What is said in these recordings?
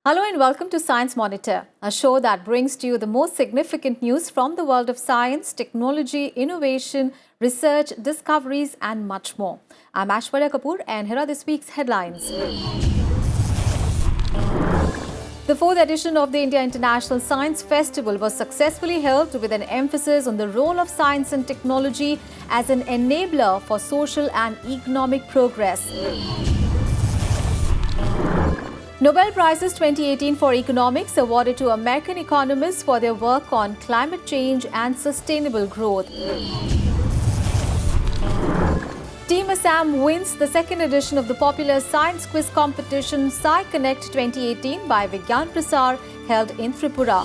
Hello and welcome to Science Monitor, a show that brings to you the most significant news from the world of science, technology, innovation, research, discoveries and much more. I'm Aishwarya Kapoor and here are this week's headlines. The fourth edition of the India International Science Festival was successfully held with an emphasis on the role of science and technology as an enabler for social and economic progress. Nobel Prizes 2018 for Economics awarded to American economists for their work on climate change and sustainable growth. Team Assam wins the second edition of the popular science quiz competition Sci Connect 2018 by Vigyan Prasar held in Tripura.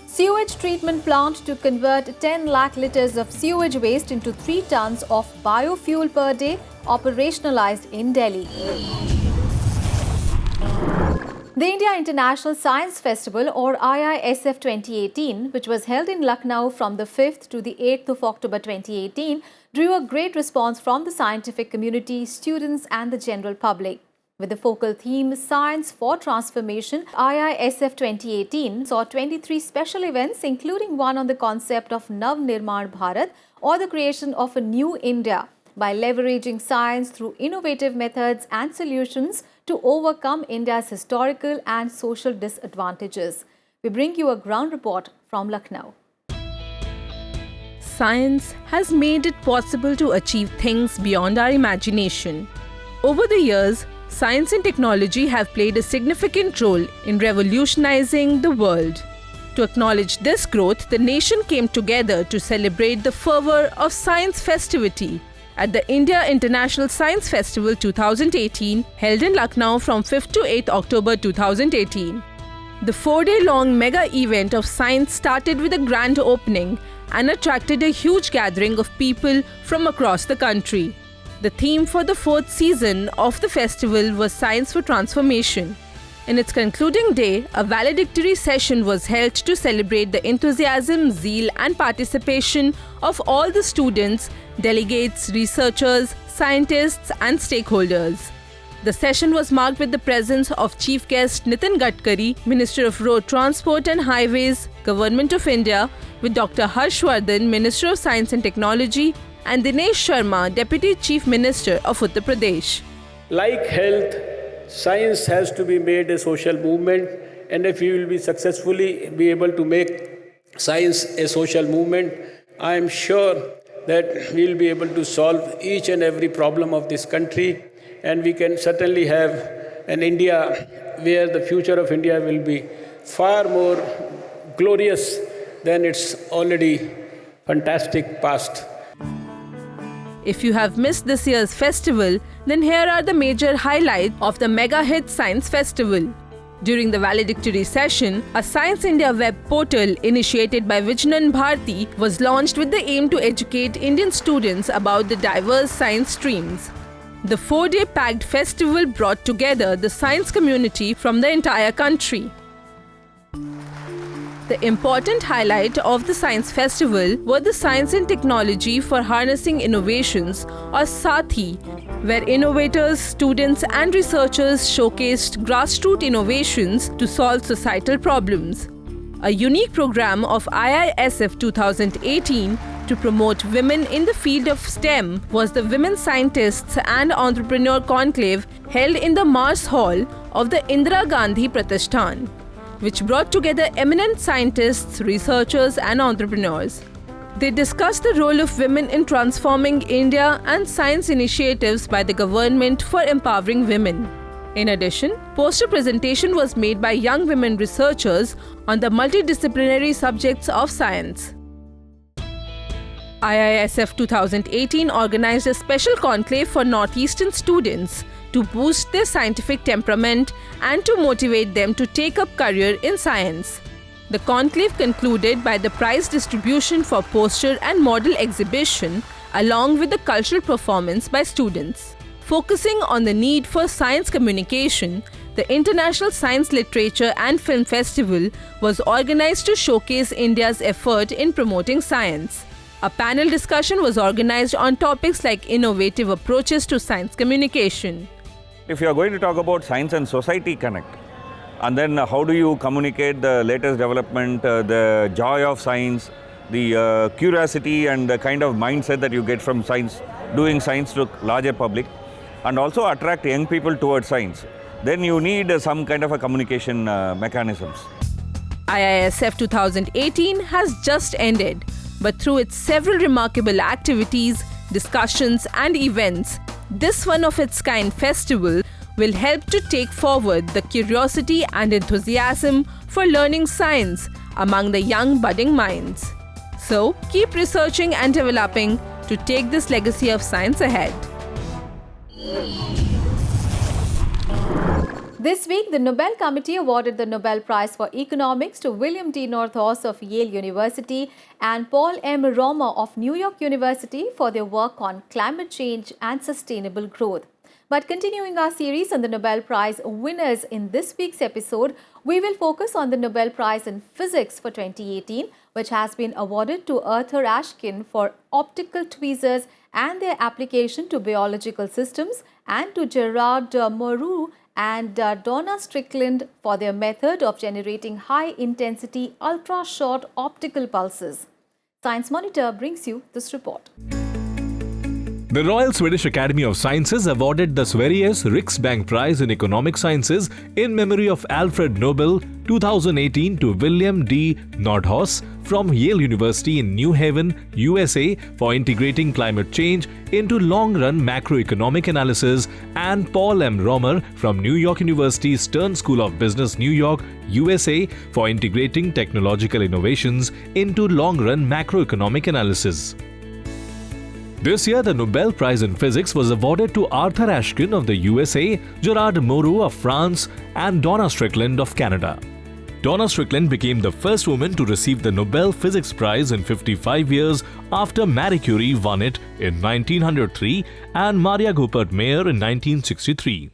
Sewage treatment plant to convert 10 lakh litres of sewage waste into 3 tons of biofuel per day operationalized in Delhi. The India International Science Festival or IISF 2018, which was held in Lucknow from the 5th to the 8th of October 2018, drew a great response from the scientific community, students and the general public. With the focal theme Science for Transformation, IISF 2018 saw 23 special events, including one on the concept of Nav Nirman Bharat or the creation of a new India, by leveraging science through innovative methods and solutions to overcome India's historical and social disadvantages. We bring you a ground report from Lucknow. Science has made it possible to achieve things beyond our imagination. Over the years, science and technology have played a significant role in revolutionizing the world. To acknowledge this growth, the nation came together to celebrate the fervor of science festivity at the India International Science Festival 2018 held in Lucknow from 5th to 8th October 2018. The 4-day-long mega event of science started with a grand opening and attracted a huge gathering of people from across the country. The theme for the 4th season of the festival was Science for Transformation. In its concluding day, a valedictory session was held to celebrate the enthusiasm, zeal and participation of all the students, delegates, researchers, scientists and stakeholders. The session was marked with the presence of Chief Guest Nitin Gadkari, Minister of Road Transport and Highways, Government of India, with Dr. Harshvardhan, Minister of Science and Technology, and Dinesh Sharma, Deputy Chief Minister of Uttar Pradesh. Like health, science has to be made a social movement, and if we will be successfully be able to make science a social movement, I am sure that we will be able to solve each and every problem of this country, and we can certainly have an India where the future of India will be far more glorious than its already fantastic past. If you have missed this year's festival, then here are the major highlights of the Mega Hit Science Festival. During the valedictory session, a Science India web portal initiated by Vijnan Bharti was launched with the aim to educate Indian students about the diverse science streams. The 4-day packed festival brought together the science community from the entire country. The important highlight of the Science Festival were the Science and Technology for Harnessing Innovations or SATHI, where innovators, students and researchers showcased grassroots innovations to solve societal problems. A unique program of IISF 2018 to promote women in the field of STEM was the Women Scientists and Entrepreneur Conclave held in the Mars Hall of the Indira Gandhi Pratishthan, which brought together eminent scientists, researchers and entrepreneurs. They discussed the role of women in transforming India and science initiatives by the government for empowering women. In addition, poster presentation was made by young women researchers on the multidisciplinary subjects of science. IISF 2018 organized a special conclave for Northeastern students to boost their scientific temperament and to motivate them to take up career in science. The conclave concluded by the prize distribution for poster and model exhibition along with the cultural performance by students. Focusing on the need for science communication, the International Science Literature and Film Festival was organized to showcase India's effort in promoting science. A panel discussion was organized on topics like innovative approaches to science communication. If you are going to talk about science and society connect, and then how do you communicate the latest development, the joy of science, the curiosity and the kind of mindset that you get from science, doing science to larger public, and also attract young people towards science, then you need some kind of a communication mechanisms. IISF 2018 has just ended, but through its several remarkable activities, discussions and events, this one-of-its-kind festival will help to take forward the curiosity and enthusiasm for learning science among the young budding minds. So, keep researching and developing to take this legacy of science ahead. This week, the Nobel Committee awarded the Nobel Prize for Economics to William D. Nordhaus of Yale University and Paul M. Romer of New York University for their work on climate change and sustainable growth. But continuing our series on the Nobel Prize winners in this week's episode, we will focus on the Nobel Prize in Physics for 2018, which has been awarded to Arthur Ashkin for optical tweezers and their application to biological systems, and to Gerard Mourou and Donna Strickland for their method of generating high-intensity, ultra-short optical pulses. Science Monitor brings you this report. The Royal Swedish Academy of Sciences awarded the Sveriges Riksbank Prize in Economic Sciences in memory of Alfred Nobel 2018 to William D. Nordhaus from Yale University in New Haven, USA for integrating climate change into long-run macroeconomic analysis, and Paul M. Romer from New York University's Stern School of Business, New York, USA for integrating technological innovations into long-run macroeconomic analysis. This year, the Nobel Prize in Physics was awarded to Arthur Ashkin of the USA, Gerard Mourou of France, and Donna Strickland of Canada. Donna Strickland became the first woman to receive the Nobel Physics Prize in 55 years after Marie Curie won it in 1903 and Maria Goeppert Mayer in 1963.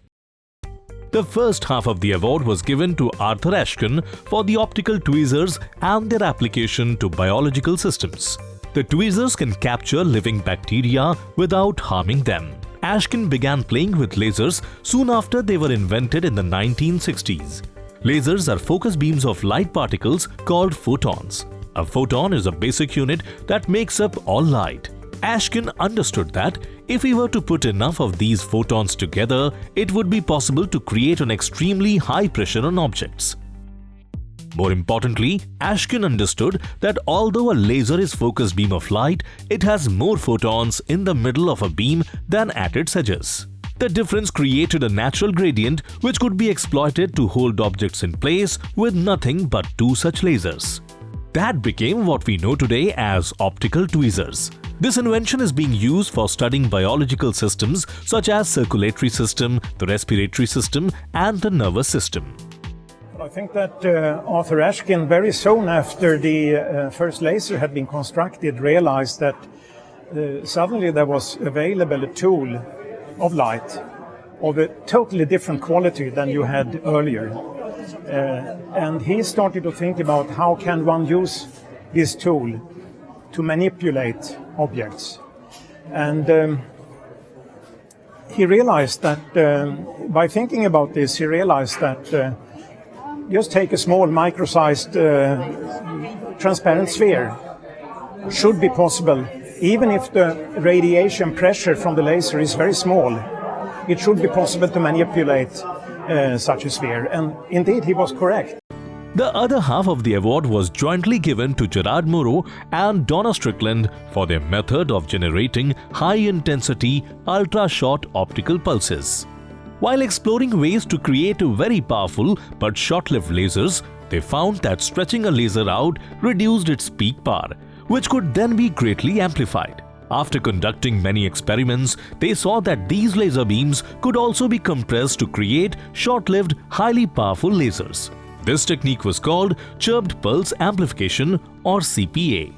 The first half of the award was given to Arthur Ashkin for the optical tweezers and their application to biological systems. The tweezers can capture living bacteria without harming them. Ashkin began playing with lasers soon after they were invented in the 1960s. Lasers are focus beams of light particles called photons. A photon is a basic unit that makes up all light. Ashkin understood that if we were to put enough of these photons together, it would be possible to create an extremely high pressure on objects. More importantly, Ashkin understood that although a laser is focus beam of light, it has more photons in the middle of a beam than at its edges. The difference created a natural gradient which could be exploited to hold objects in place with nothing but two such lasers. That became what we know today as optical tweezers. This invention is being used for studying biological systems such as circulatory system, the respiratory system, and the nervous system. I think that Arthur Ashkin, very soon after the first laser had been constructed, realized that suddenly there was available a tool of light of a totally different quality than you had earlier. And he started to think about how can one use this tool to manipulate objects. And he realized that by thinking about this, he realized that just take a small micro-sized transparent sphere should be possible. Even if the radiation pressure from the laser is very small, it should be possible to manipulate such a sphere. And indeed, he was correct. The other half of the award was jointly given to Gerard Mourou and Donna Strickland for their method of generating high-intensity, ultra-short optical pulses. While exploring ways to create very powerful but short-lived lasers, they found that stretching a laser out reduced its peak power, which could then be greatly amplified. After conducting many experiments, they saw that these laser beams could also be compressed to create short-lived, highly powerful lasers. This technique was called chirped pulse amplification, or CPA.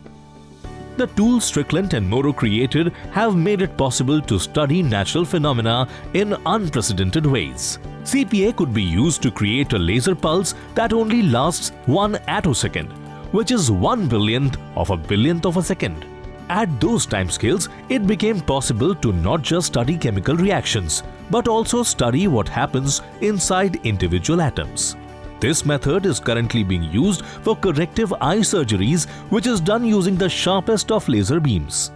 The tools Strickland and Mourou created have made it possible to study natural phenomena in unprecedented ways. CPA could be used to create a laser pulse that only lasts 1 attosecond, which is 1/1000th of a billionth of a second. At those timescales, it became possible to not just study chemical reactions, but also study what happens inside individual atoms. This method is currently being used for corrective eye surgeries, which is done using the sharpest of laser beams.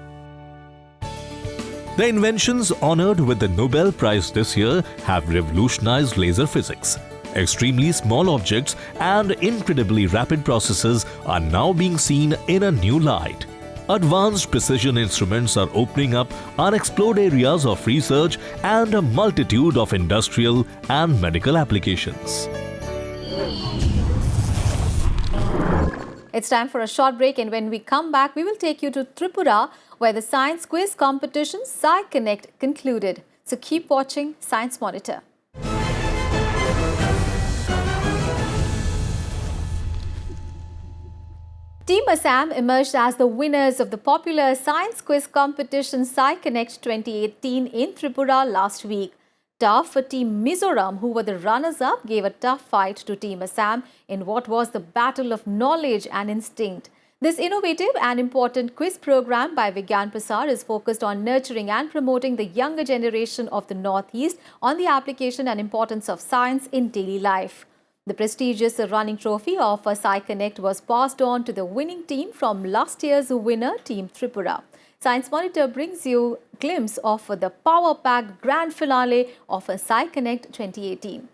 The inventions honored with the Nobel Prize this year have revolutionized laser physics. Extremely small objects and incredibly rapid processes are now being seen in a new light. Advanced precision instruments are opening up unexplored areas of research and a multitude of industrial and medical applications. It's time for a short break, and when we come back, we will take you to Tripura, where the science quiz competition Sci Connect concluded. So keep watching Science Monitor. Team Assam emerged as the winners of the popular science quiz competition Sci Connect 2018 in Tripura last week. Tough for Team Mizoram, who were the runners-up, gave a tough fight to Team Assam in what was the battle of knowledge and instinct. This innovative and important quiz program by Vigyan Prasar is focused on nurturing and promoting the younger generation of the Northeast on the application and importance of science in daily life. The prestigious running trophy of Sci Connect was passed on to the winning team from last year's winner, Team Tripura. Science Monitor brings you a glimpse of the power-packed grand finale of Sci Connect 2018.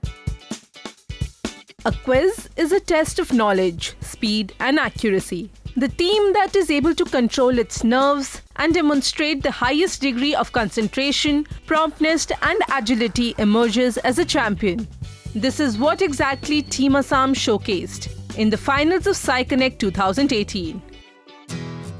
A quiz is a test of knowledge, speed and accuracy. The team that is able to control its nerves and demonstrate the highest degree of concentration, promptness and agility emerges as a champion. This is what exactly Team Assam showcased in the finals of Sci Connect 2018.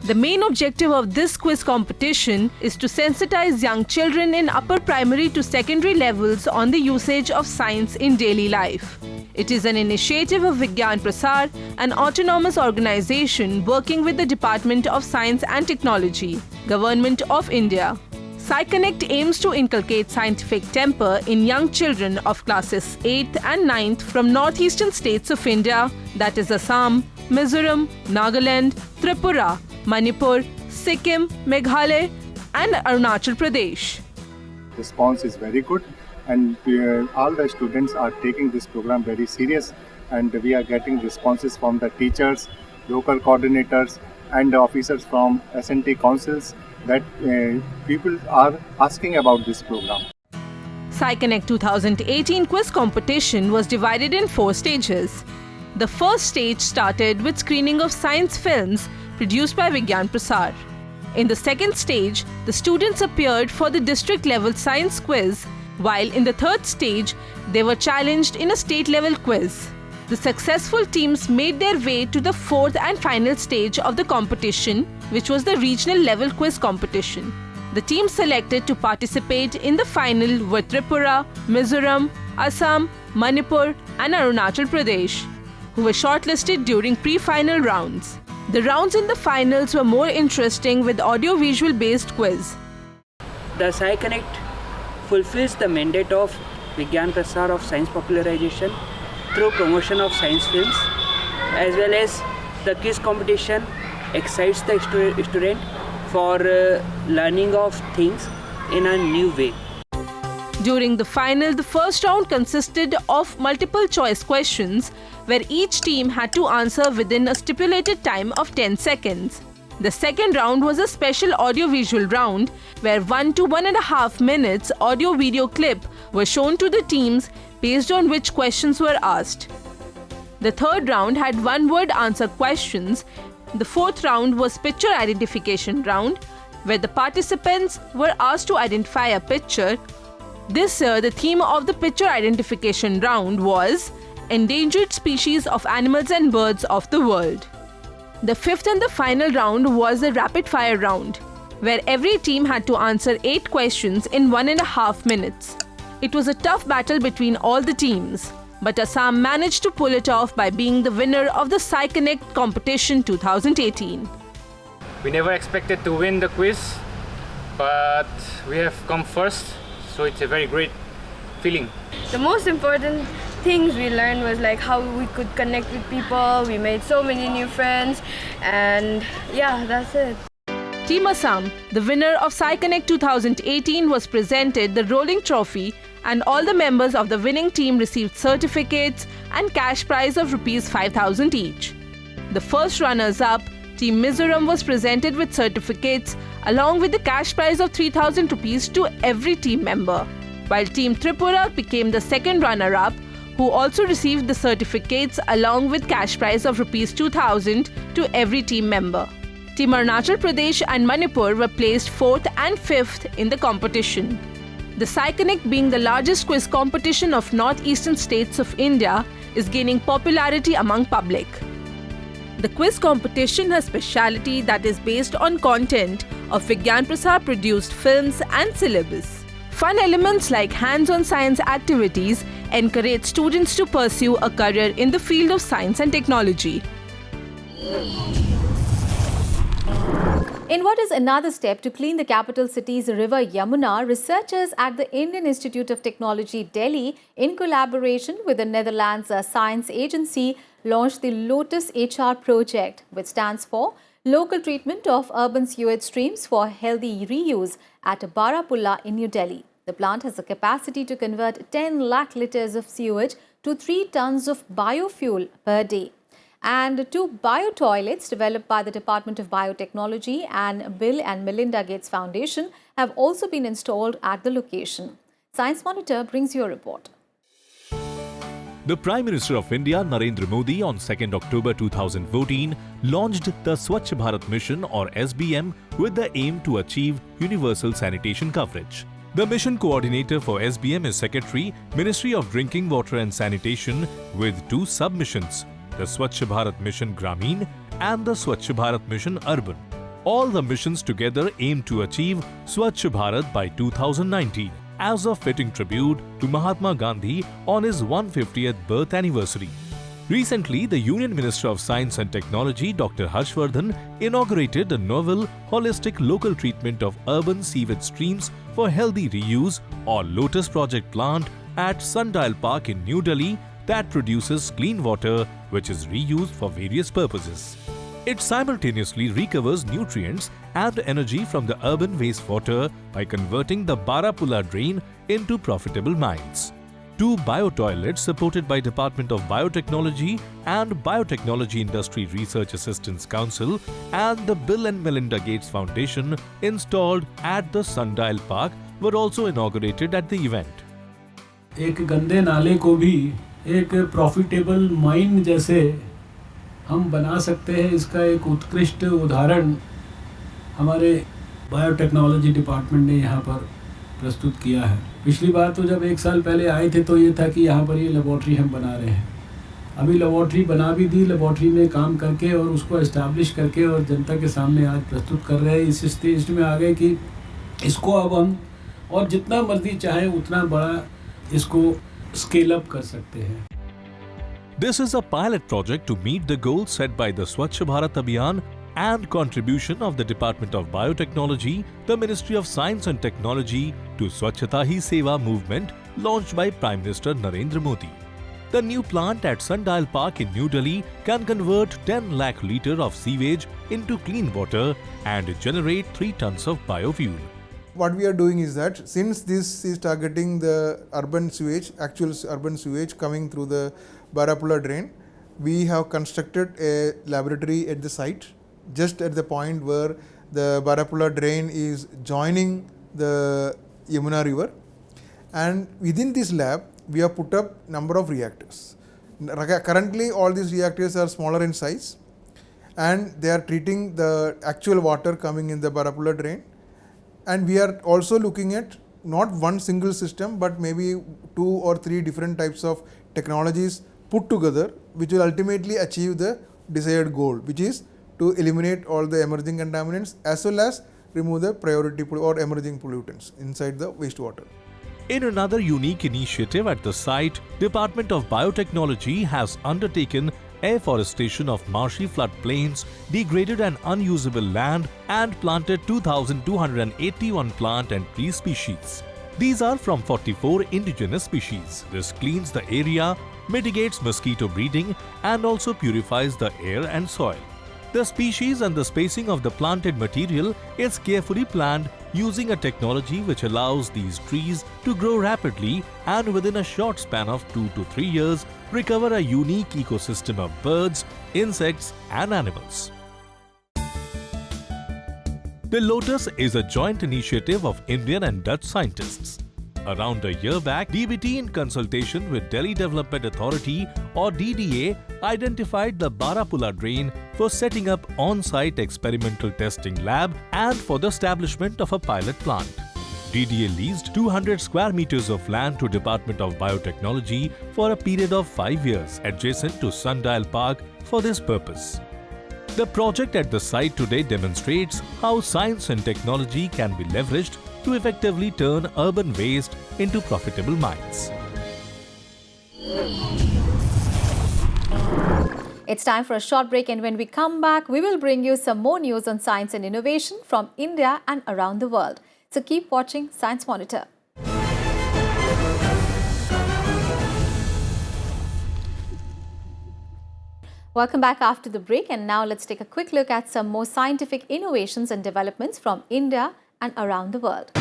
The main objective of this quiz competition is to sensitize young children in upper primary to secondary levels on the usage of science in daily life. It is an initiative of Vigyan Prasar, an autonomous organization working with the Department of Science and Technology, Government of India. Sci Connect aims to inculcate scientific temper in young children of classes 8th and 9th from northeastern states of India, that is Assam, Mizoram, Nagaland, Tripura, Manipur, Sikkim, Meghalaya and Arunachal Pradesh. Response is very good, and all the students are taking this program very serious, and we are getting responses from the teachers, local coordinators and officers from S&T councils that people are asking about this program. Sci Connect 2018 quiz competition was divided in 4 stages. The first stage started with screening of science films produced by Vigyan Prasar. In the second stage, the students appeared for the district level science quiz, while in the third stage, they were challenged in a state level quiz. The successful teams made their way to the fourth and final stage of the competition, which was the regional level quiz competition. The teams selected to participate in the final were Tripura, Mizoram, Assam, Manipur and Arunachal Pradesh, who were shortlisted during pre-final rounds. The rounds in the finals were more interesting with audio-visual based quiz. The Sci Connect fulfills the mandate of Vigyan Prasar of science popularization through promotion of science films, as well as the quiz competition excites the student for learning of things in a new way. During the final, the first round consisted of multiple choice questions where each team had to answer within a stipulated time of 10 seconds. The second round was a special audio-visual round where 1 to 1.5 minutes audio-video clip were shown to the teams based on which questions were asked. The third round had one-word answer questions. The fourth round was picture identification round where the participants were asked to identify a picture. This year, the theme of the picture identification round was Endangered Species of Animals and Birds of the World. The fifth and the final round was a rapid-fire round, where every team had to answer 8 questions in 1.5 minutes. It was a tough battle between all the teams, but Assam managed to pull it off by being the winner of the Sci Connect competition 2018. We never expected to win the quiz, but we have come first. So it's a very great feeling. The most important things we learned was like how we could connect with people. We made so many new friends, and yeah, that's it. Team Assam, the winner of Sci Connect 2018, was presented the rolling trophy, and all the members of the winning team received certificates and cash prize of Rs 5,000 each. The first runners-up, Team Mizoram, was presented with certificates along with the cash prize of 3,000 rupees to every team member, while Team Tripura became the second runner-up, who also received the certificates along with cash prize of Rs 2,000 to every team member. Team Arunachal Pradesh and Manipur were placed 4th and 5th in the competition. The Sci Connect, being the largest quiz competition of northeastern states of India, is gaining popularity among public. The quiz competition has speciality that is based on content of Vigyan Prasar produced films and syllabus. Fun elements like hands-on science activities encourage students to pursue a career in the field of science and technology. In what is another step to clean the capital city's river Yamuna, researchers at the Indian Institute of Technology, Delhi, in collaboration with the Netherlands Science Agency, launched the Lotus HR Project, which stands for Local Treatment of Urban Sewage Streams for Healthy Reuse at Barapulla in New Delhi. The plant has the capacity to convert 10 lakh litres of sewage to 3 tons of biofuel per day. And 2 bio-toilets developed by the Department of Biotechnology and Bill and Melinda Gates Foundation have also been installed at the location. Science Monitor brings you a report. The Prime Minister of India, Narendra Modi, on 2nd October 2014, launched the Swachh Bharat Mission, or SBM, with the aim to achieve universal sanitation coverage. The mission coordinator for SBM is Secretary, Ministry of Drinking Water and Sanitation, with 2 sub-missions, the Swachh Bharat Mission Grameen and the Swachh Bharat Mission Urban. All the missions together aim to achieve Swachh Bharat by 2019 as a fitting tribute to Mahatma Gandhi on his 150th birth anniversary. Recently, the Union Minister of Science and Technology, Dr. Harshvardhan, inaugurated the novel Holistic Local Treatment of Urban Sewage Streams for Healthy Reuse, or Lotus Project plant at Sundial Park in New Delhi that produces clean water which is reused for various purposes. It simultaneously recovers nutrients and energy from the urban wastewater by converting the Barapulla drain into profitable mines. 2 bio-toilets supported by Department of Biotechnology and Biotechnology Industry Research Assistance Council and the Bill and Melinda Gates Foundation installed at the Sundial Park were also inaugurated at the event. एक गंदे नाले को भी एक profitable mine जैसे हम बना सकते हैं, इसका एक उत्कृष्ट उदाहरण हमारे बायोटेक्नोलॉजी डिपार्टमेंट ने यहाँ पर प्रस्तुत किया है। पिछली बार तो जब 1 साल पहले आए थे तो ये था कि यहाँ पर ये लेबॉर्ट्री हम बना रहे हैं। अभी लेबॉर्ट्री बना भी दी, लेबॉर्ट्री में काम करके और उसको एस्टैब्लिश करके और जनता के सामने आज प्रस्तुत कर रहे हैं। इस स्टेज में आ गए कि इसको अब हम और जितना मर्जी चाहे उतना बड़ा इसको स्केल अप कर सकते हैं। This is a pilot project to meet the goals set by the Swachh Bharat Abhiyan and contribution of the Department of Biotechnology, the Ministry of Science and Technology to Swachhata Hi Seva movement launched by Prime Minister Narendra Modi. The new plant at Sundial Park in New Delhi can convert 10 lakh litre of sewage into clean water and generate 3 tons of biofuel. What we are doing is that since this is targeting the urban sewage, actual urban sewage coming through the Barapulla drain, we have constructed a laboratory at the site, just at the point where the Barapulla drain is joining the Yamuna river, and within this lab we have put up number of reactors. Currently all these reactors are smaller in size and they are treating the actual water coming in the Barapulla drain. And we are also looking at not one single system but maybe 2 or 3 different types of technologies put together, which will ultimately achieve the desired goal, which is to eliminate all the emerging contaminants as well as remove the priority or emerging pollutants inside the wastewater. In another unique initiative at the site, Department of Biotechnology has undertaken afforestation of marshy floodplains, degraded and unusable land, and planted 2,281 plant and tree species. These are from 44 indigenous species. This cleans the area, mitigates mosquito breeding, and also purifies the air and soil. The species and the spacing of the planted material is carefully planned using a technology which allows these trees to grow rapidly and within a short span of 2 to 3 years recover a unique ecosystem of birds, insects and animals. The Lotus is a joint initiative of Indian and Dutch scientists. Around a year back, DBT in consultation with Delhi Development Authority or DDA identified the Barapulla drain for setting up on-site experimental testing lab and for the establishment of a pilot plant. DDA leased 200 square meters of land to Department of Biotechnology for a period of 5 years adjacent to Sundial Park for this purpose. The project at the site today demonstrates how science and technology can be leveraged to effectively turn urban waste into profitable mines. It's time for a short break, and when we come back, we will bring you some more news on science and innovation from India and around the world. So keep watching Science Monitor. Welcome back after the break, and now let's take a quick look at some more scientific innovations and developments from India and around the world.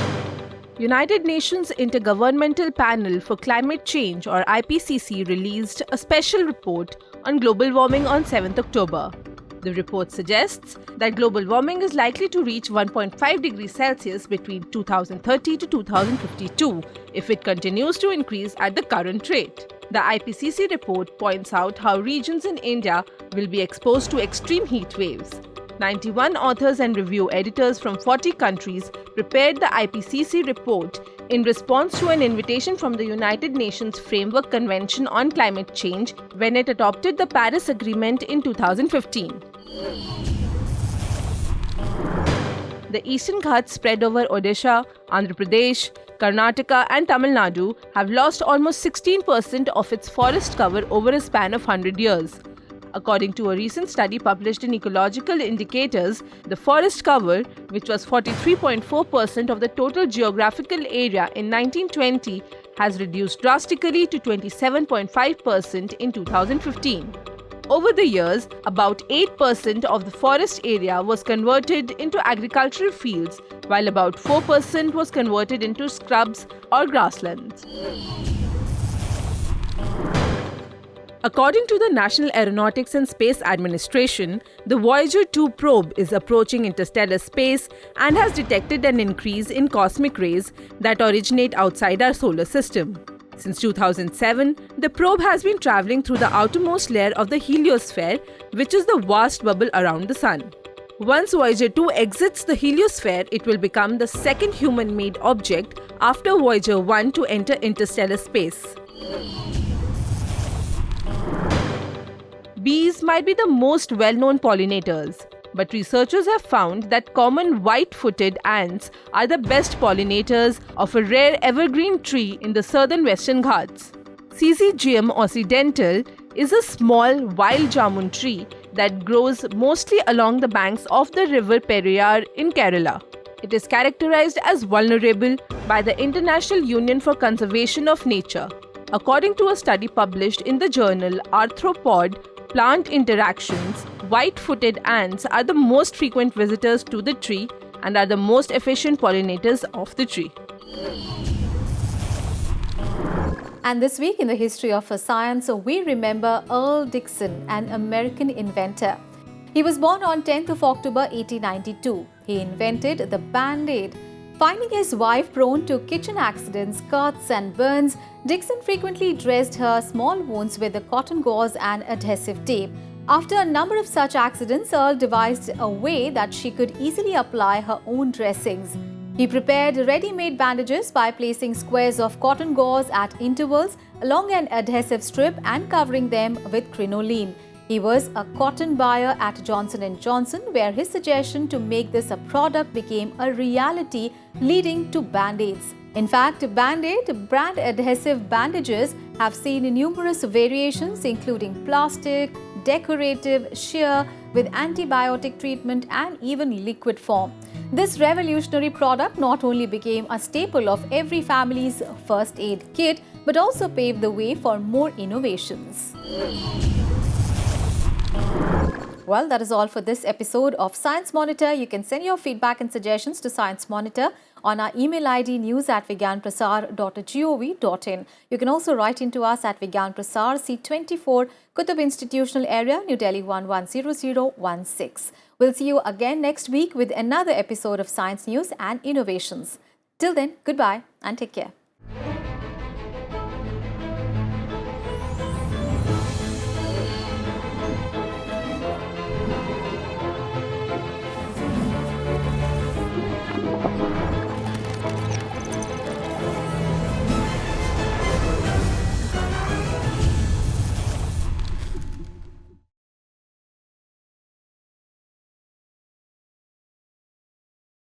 United Nations Intergovernmental Panel for Climate Change or IPCC released a special report on global warming on 7th October. The report suggests that global warming is likely to reach 1.5 degrees Celsius between 2030 to 2052 if it continues to increase at the current rate. The IPCC report points out how regions in India will be exposed to extreme heat waves. 91 authors and review editors from 40 countries prepared the IPCC report in response to an invitation from the United Nations Framework Convention on Climate Change when it adopted the Paris Agreement in 2015. The Eastern Ghats spread over Odisha, Andhra Pradesh, Karnataka and Tamil Nadu have lost almost 16% of its forest cover over a span of 100 years. According to a recent study published in Ecological Indicators, the forest cover, which was 43.4% of the total geographical area in 1920, has reduced drastically to 27.5% in 2015. Over the years, about 8% of the forest area was converted into agricultural fields, while about 4% was converted into scrubs or grasslands. According to the National Aeronautics and Space Administration, the Voyager 2 probe is approaching interstellar space and has detected an increase in cosmic rays that originate outside our solar system. Since 2007, the probe has been traveling through the outermost layer of the heliosphere, which is the vast bubble around the Sun. Once Voyager 2 exits the heliosphere, it will become the second human-made object after Voyager 1 to enter interstellar space. Bees might be the most well-known pollinators, but researchers have found that common white-footed ants are the best pollinators of a rare evergreen tree in the southern Western Ghats. Syzygium occidental is a small wild jamun tree that grows mostly along the banks of the river Periyar in Kerala. It is characterized as vulnerable by the International Union for Conservation of Nature. According to a study published in the journal Arthropod Plant Interactions, white-footed ants are the most frequent visitors to the tree and are the most efficient pollinators of the tree. And this week in the history of science, we remember Earl Dixon, an American inventor. He was born on 10th of October 1892. He invented the Band-Aid. Finding his wife prone to kitchen accidents, cuts and burns, Dixon frequently dressed her small wounds with the cotton gauze and adhesive tape. After a number of such accidents, Earl devised a way that she could easily apply her own dressings. He prepared ready-made bandages by placing squares of cotton gauze at intervals along an adhesive strip and covering them with crinoline. He was a cotton buyer at Johnson & Johnson, where his suggestion to make this a product became a reality, leading to Band-Aids. In fact, Band-Aid brand adhesive bandages have seen numerous variations, including plastic, decorative, sheer, with antibiotic treatment and even liquid form. This revolutionary product not only became a staple of every family's first aid kit, but also paved the way for more innovations. Well, that is all for this episode of Science Monitor. You can send your feedback and suggestions to Science Monitor on our email ID news@vigyanprasar.gov.in. You can also write into us at Vigyan Prasar, C24, Qutub Institutional Area, New Delhi 110016. We'll see you again next week with another episode of Science News and Innovations. Till then, goodbye and take care.